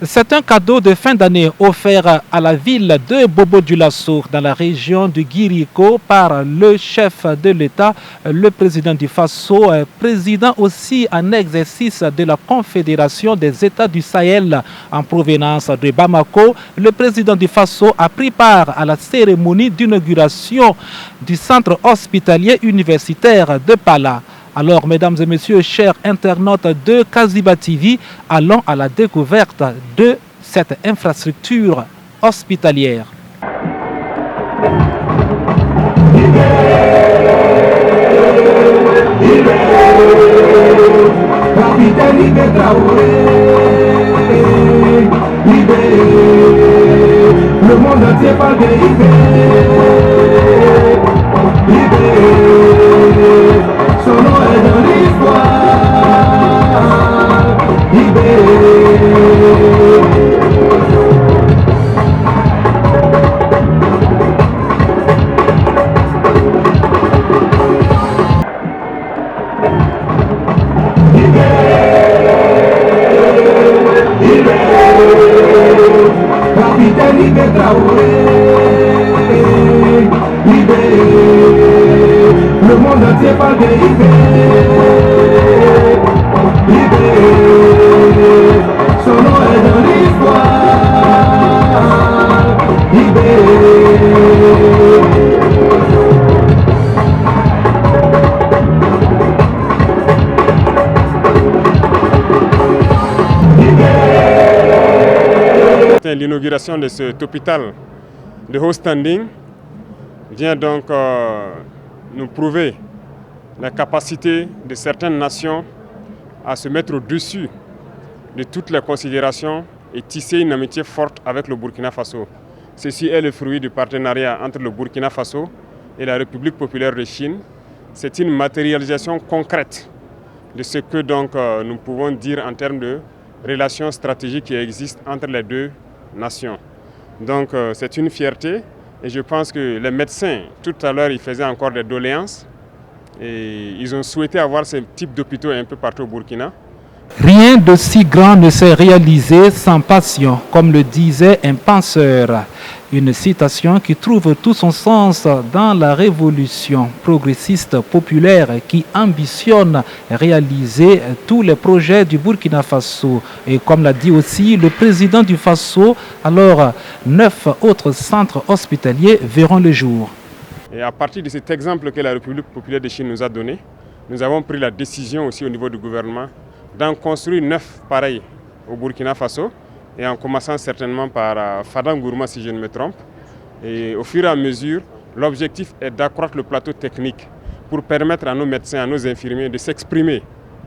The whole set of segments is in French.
C'est un cadeau de fin d'année offert à la ville de Bobo-Dioulasso dans la région du Guiriko par le chef de l'État, le président du Faso, président aussi en exercice de la Confédération des États du Sahel en provenance de Bamako. Le président du Faso a pris part à la cérémonie d'inauguration du centre hospitalier universitaire de Pala. Alors, mesdames et messieurs, chers internautes de Kaziba TV, allons à la découverte de cette infrastructure hospitalière. Le monde entier parle de son nom est dans l'histoire. Capitaine Ibé Traoré, le monde entier parle de Ibé, son nom est dans l'histoire. L'inauguration de cet hôpital de haut standing vient donc nous prouver la capacité de certaines nations à se mettre au-dessus de toutes les considérations et tisser une amitié forte avec le Burkina Faso. Ceci est le fruit du partenariat entre le Burkina Faso et la République populaire de Chine. C'est une matérialisation concrète de ce que donc, nous pouvons dire en termes de relations stratégiques qui existent entre les deux nations. Donc c'est une fierté et je pense que les médecins, tout à l'heure, ils faisaient encore des doléances et ils ont souhaité avoir ce type d'hôpitaux un peu partout au Burkina. Rien de si grand ne s'est réalisé sans passion, comme le disait un penseur. Une citation qui trouve tout son sens dans la révolution progressiste populaire qui ambitionne réaliser tous les projets du Burkina Faso. Et comme l'a dit aussi le président du Faso, alors 9 autres centres hospitaliers verront le jour. Et à partir de cet exemple que la République populaire de Chine nous a donné, nous avons pris la décision aussi au niveau du gouvernement d'en construire 9 pareils au Burkina Faso, et en commençant certainement par Fadangourma si je ne me trompe. Et au fur et à mesure, l'objectif est d'accroître le plateau technique pour permettre à nos médecins, à nos infirmiers de s'exprimer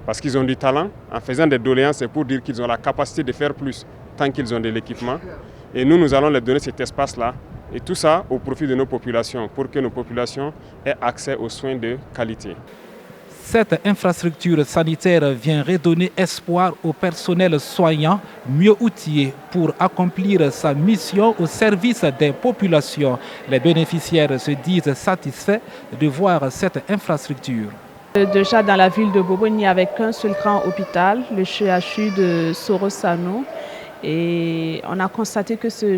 parce qu'ils ont du talent en faisant des doléances et pour dire qu'ils ont la capacité de faire plus tant qu'ils ont de l'équipement. Et nous allons leur donner cet espace-là et tout ça au profit de nos populations pour que nos populations aient accès aux soins de qualité. Cette infrastructure sanitaire vient redonner espoir au personnel soignant mieux outillé pour accomplir sa mission au service des populations. Les bénéficiaires se disent satisfaits de voir cette infrastructure. Déjà dans la ville de Bobo, il n'y avait qu'un seul grand hôpital, le CHU de Sorosano. Et on a constaté que ce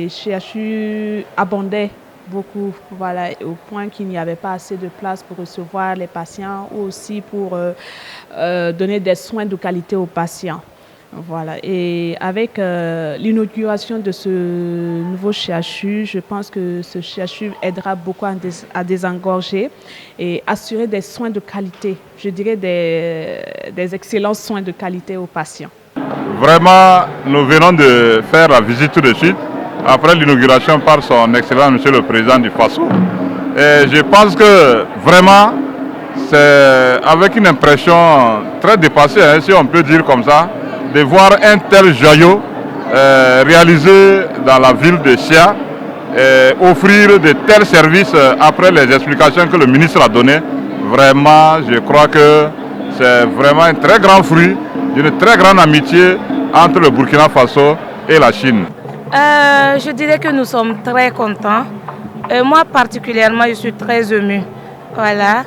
CHU abondait beaucoup, voilà, au point qu'il n'y avait pas assez de place pour recevoir les patients ou aussi pour donner des soins de qualité aux patients. Voilà. Et avec l'inauguration de ce nouveau CHU, je pense que ce CHU aidera beaucoup à désengorger et assurer des soins de qualité, je dirais des excellents soins de qualité aux patients. Vraiment, nous venons de faire la visite tout de suite après l'inauguration par son excellent monsieur le président du Faso. Et je pense que vraiment, c'est avec une impression très dépassée, hein, si on peut dire comme ça, de voir un tel joyau réalisé dans la ville de Chia, offrir de tels services après les explications que le ministre a données. Vraiment, je crois que c'est vraiment un très grand fruit d'une très grande amitié entre le Burkina Faso et la Chine. Je dirais que nous sommes très contents. Moi particulièrement, je suis très émue. Voilà.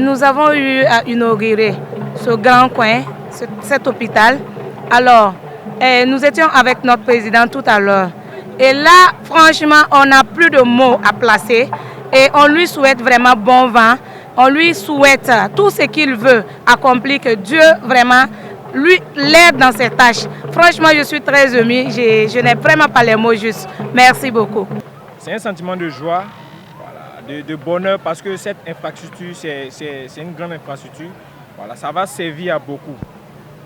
Nous avons eu à inaugurer ce grand coin, cet hôpital. Alors, nous étions avec notre président tout à l'heure. Et là, franchement, on n'a plus de mots à placer. Et on lui souhaite vraiment bon vent. On lui souhaite tout ce qu'il veut accomplir, que Dieu vraiment lui l'aide dans ses tâches. Franchement, je suis très émue. Je n'ai vraiment pas les mots justes. Merci beaucoup. C'est un sentiment de joie, voilà, de bonheur, parce que cette infrastructure, c'est une grande infrastructure. Voilà, ça va servir à beaucoup.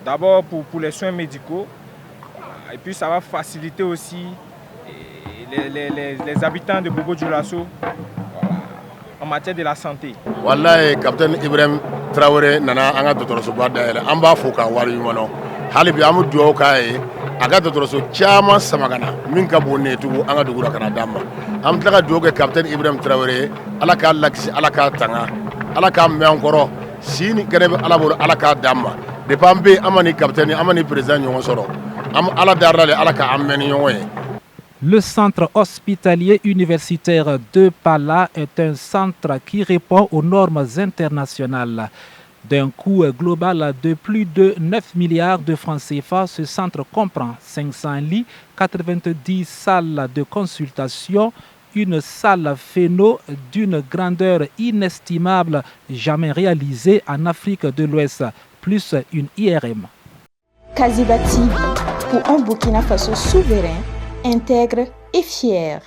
D'abord pour les soins médicaux, voilà, et puis ça va faciliter aussi les habitants de Bobo-Dioulasso, voilà, en matière de la santé. Wallahi, Capitaine Ibrahim Traoré nana anga dotoroso ba daele amba foka wari mono halibi amu duo kai aga dotoroso chama samagana minka bonne tu anga dugura kana damma am tlaga duo ke Capitaine Ibrahim Traoré alaka laksi alaka tanga alaka me encore sini kenebe alabolo alaka damma de pambe amani capitaine amani président nyongo soro am ala darale alaka ameni nyongo. Le centre hospitalier universitaire de Pala est un centre qui répond aux normes internationales. D'un coût global de plus de 9 milliards de francs CFA, ce centre comprend 500 lits, 90 salles de consultation, une salle phéno d'une grandeur inestimable jamais réalisée en Afrique de l'Ouest, plus une IRM. Kaziba TV pour un Burkina Faso souverain, intègre et fier.